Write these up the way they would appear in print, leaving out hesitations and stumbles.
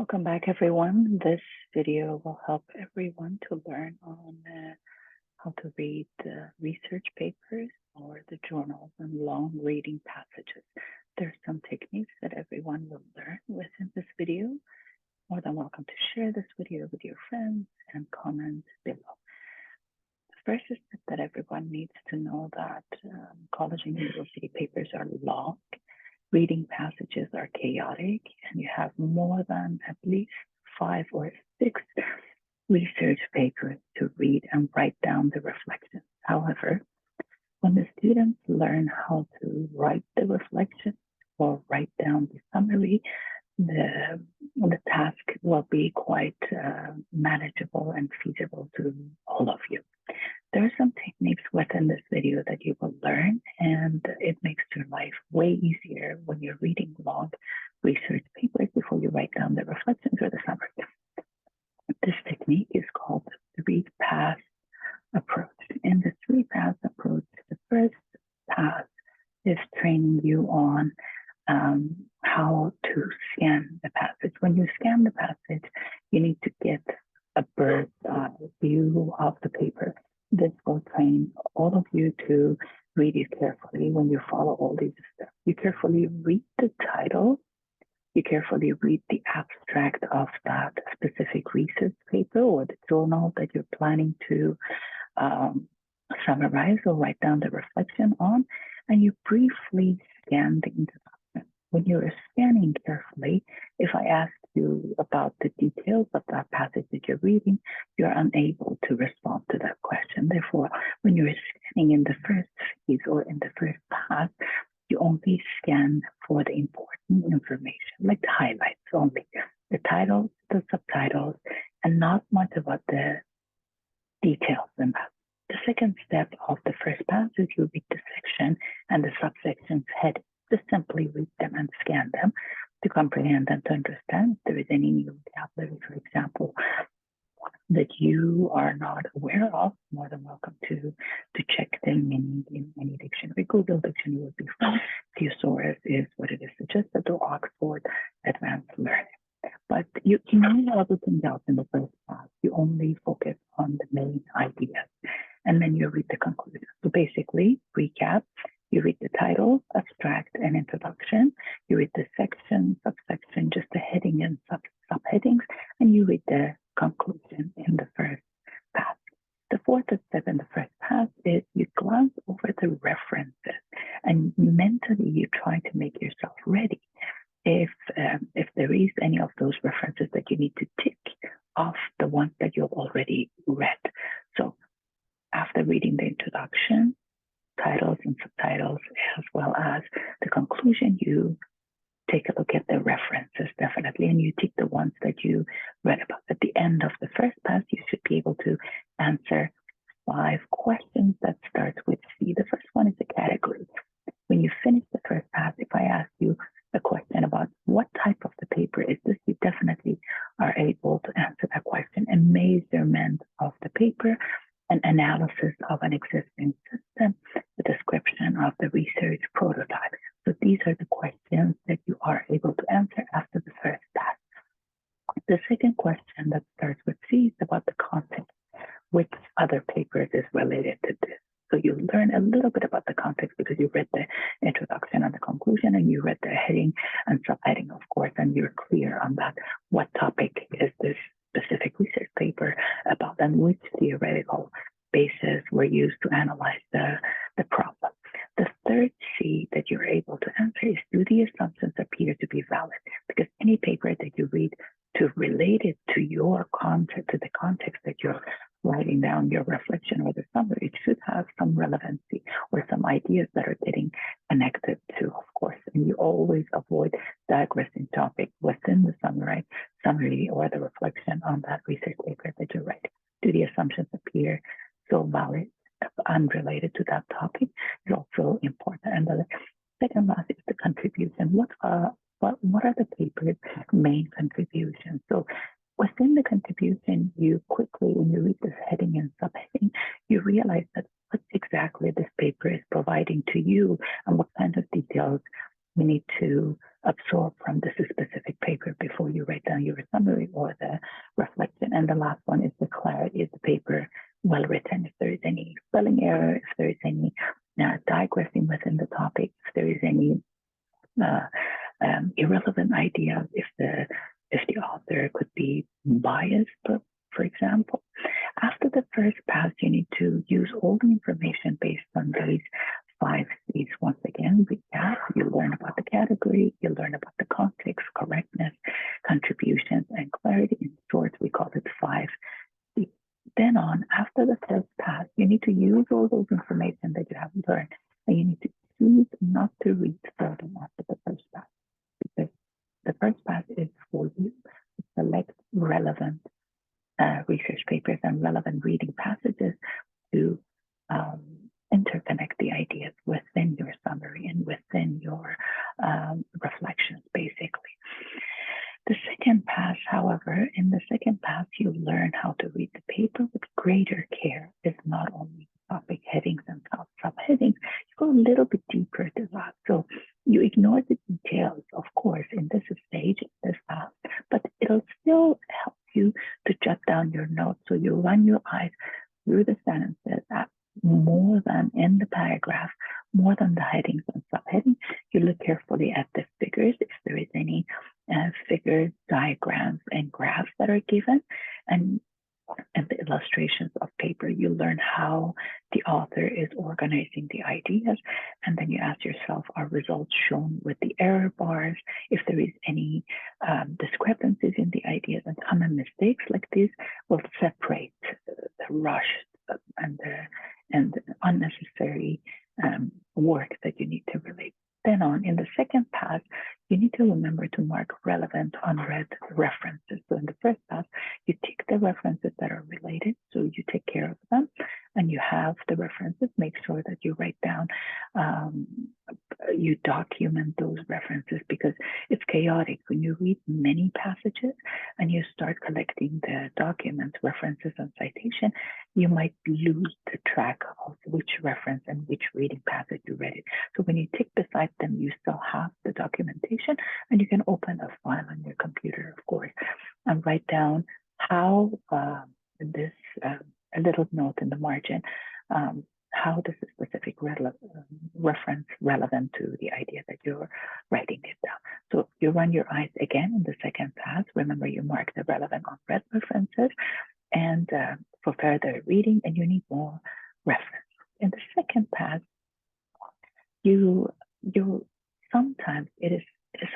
Welcome back, everyone. This video will help everyone to learn on how to read research papers or the journals and long reading passages. There are some techniques that everyone will learn within this video. More than welcome to share this video with your friends and comment below. The first step that everyone needs to know that college and university papers are long. Reading passages are chaotic, and you have more than at least 5 or 6 research papers to read and write down the reflections. However, when the students learn how to write the reflections or write down the summary, the task will be quite manageable and feasible to all of you. There are some techniques within this video that you will learn, and it makes your life way easier when you're reading long research papers before you write down the reflections or the summary. This technique is called the 3-pass approach. In the 3-pass approach, the first pass is training you on how to scan the passage. When you scan the passage, you need to get a bird's eye view of the paper. This will train all of you to read it carefully when you follow all these steps. You carefully read the title. You carefully read the abstract of that specific research paper or the journal that you're planning to summarize or write down the reflection on, and you briefly scan the introduction. When you're scanning carefully, if I ask you about the details of that passage that you're reading, you're unable to respond to that question. Therefore, when you're scanning in the first phase or in the first pass, you only scan for the important information, like the highlights only, the titles, the subtitles, and not much about the details in that. The second step of the first pass is you read the section and the subsections heading. Just simply read them and scan them to comprehend and to understand if there is any new vocabulary, for example, that you are not aware of. More than welcome to check them in any dictionary. Google Dictionary would be fine. Thesaurus is what it is suggested, or Oxford Advanced Learning. But you know everything else in the first class. You only focus on the main ideas, and then you read the conclusion. So basically, recap. You read the title, abstract, and introduction. You read the section, subsection, just the heading and subheadings, and you read the conclusion in the first pass. The fourth step in the first pass is you glance over the references, and mentally you try to make yourself ready. If there is any of those references that you need to tick off the ones that you've already read. So after reading the introduction, titles and subtitles, as well as the conclusion, you take a look at the references definitely, and you tick the ones that you read about. At the end of the first pass, you should be able to answer 5 questions that starts with C. The first one is a category. When you finish the first pass, if I ask you a question about what type of the paper is this, you definitely are able to answer that question. A measurement of the paper, an analysis of an existing system, the description of the research prototype. So these are the questions that you are able to answer after the first pass. The second question that starts with C is about the context. Which other papers is related to this? So you learn a little bit about the context because you read the introduction and the conclusion, and you read the heading and subheading, of course, and you're clear on that. What topic is this specific research paper about, and which theoretical bases were used to analyze the problem. The third C that you're able to answer is, do the assumptions appear to be valid? Because any paper that you read to relate it to your context, to the context that you're writing down your reflection or the summary, it should have some relevancy or some ideas that are getting connected to, of course. And you always avoid digressing topic within the summary or the reflection on that research paper that you're writing. Do the assumptions appear so valid, unrelated to that topic, is also important. And the second last is the contribution. What are the paper's main contributions? So within the contribution, you quickly, when you read this heading and subheading, you realize that what exactly this paper is providing to you and what kind of details we need to absorb from this specific paper before you write down your summary. or the reflection. And the last one is the clarity. Is the paper well written? If there is any spelling error, if there is any digressing within the topic, if there is any irrelevant ideas, if the author could be biased, for example. After the first pass, you need to use all the information based on these 5 C's. Once again, recap. You learn about the category, you learn about the context, correctness, contributions, and clarity. In short, we call it 5 C's. Then on, after the first pass, you need to use all those information that you have learned, and you need to choose not to read further after the first pass, because the first pass is for you to select relevant research papers and relevant reading passages to interconnect the ideas within your summary and within your reflections, basically. The second pass, however, in the second pass, you learn how to read the paper with greater care. It's not only topic headings and subheadings, you go a little bit deeper to that. So you ignore the details, of course, in this stage, in this pass, but it'll still help you to jot down your notes. So you run your eyes through the sentences more than in the paragraph, more than the headings and subheadings. You look carefully at the figures, if there is any figures, diagrams, and graphs that are given, and the illustrations of paper. You learn how the author is organizing the ideas, and then you ask yourself, are results shown with the error bars? If there is any discrepancies in the ideas and common mistakes like this, will separate the rush and the unnecessary work that you need to relate. Then on, in the second pass, you need to remember to mark relevant unread references. So in the first pass, you tick the references that are related, so you take care of them, and you have the references. Make sure that you write down, you document those references, because it's chaotic when you read many passages and you start collecting the documents, references, and citation. You might lose the track of which reference and which reading passage you read it. So when you tick beside them, you still have the documentation, and you can open a file on your computer, of course, and write down how a little note in the margin, how this specific reference relevant to the idea that you're writing it down. So you run your eyes again in the second pass. Remember, you mark the relevant unread references, and for further reading, and you need more reference. In the second pass, you sometimes it is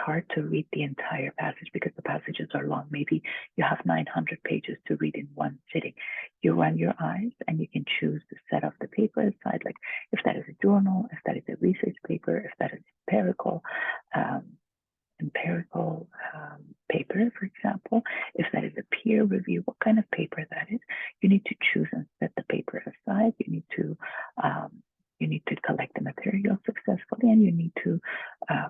hard to read the entire passage because the passages are long. Maybe you have 900 pages to read in one sitting. You run your eyes, and you can choose to set up the paper aside, like if that is a journal, if that is a research paper, if that is empirical paper, for example, if that is a peer review, what kind of paper that is. You need to choose and set the paper aside. You need to collect the material successfully, and you need to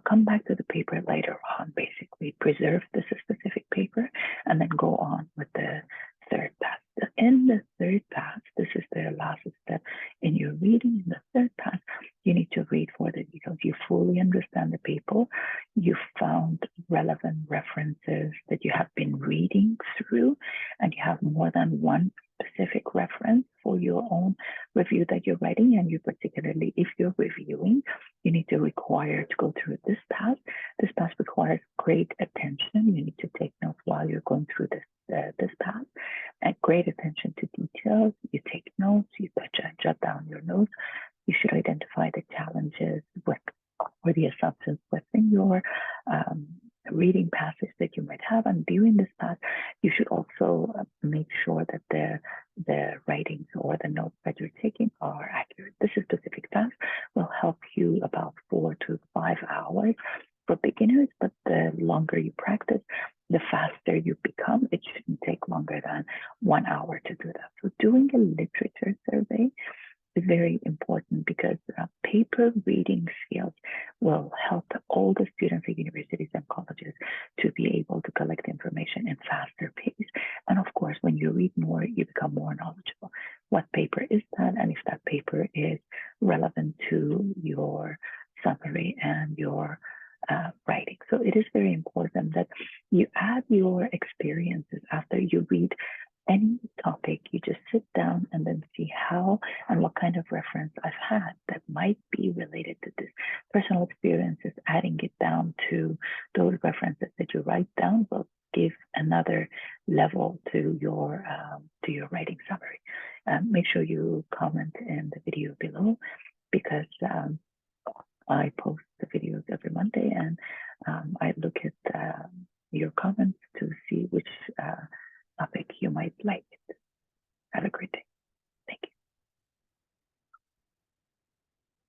come back to the paper later on, basically preserve this specific paper, and then go on with the third pass. In the third pass, this is the last step in your reading. In the third pass, you need to read for the details. You fully understand the paper. You found relevant references that you have been reading through, and you have more than one specific reference for your own review that you're writing. And you particularly, if you're reviewing, you need to require to go through this pass. This pass requires great attention. You need to take notes while you're going through this pass, and great attention to details. You take notes, you jot down your notes. You should identify the challenges or the assumptions within your reading passage that you might have. And during this pass, you should also make sure that the writings or the notes that you're taking are accurate. This specific task will help you about 4 to 5 hours for beginners, but the longer you practice, the faster you become. It shouldn't take longer than 1 hour to do that. So doing a literature survey is very important, because paper reading skills will help all the students at universities and colleges to be able to collect information in faster pace. And of course, when you read more, you become more knowledgeable. What paper is that? And if that paper is relevant to your summary and your writing. So it is very important that you add your experiences you read any topic, you just sit down and then see how and what kind of reference I've had that might be related to this personal experiences. Adding it down to those references that you write down will give another level to your writing summary. Make sure you comment in the video below, because I post the videos every Monday, and I look at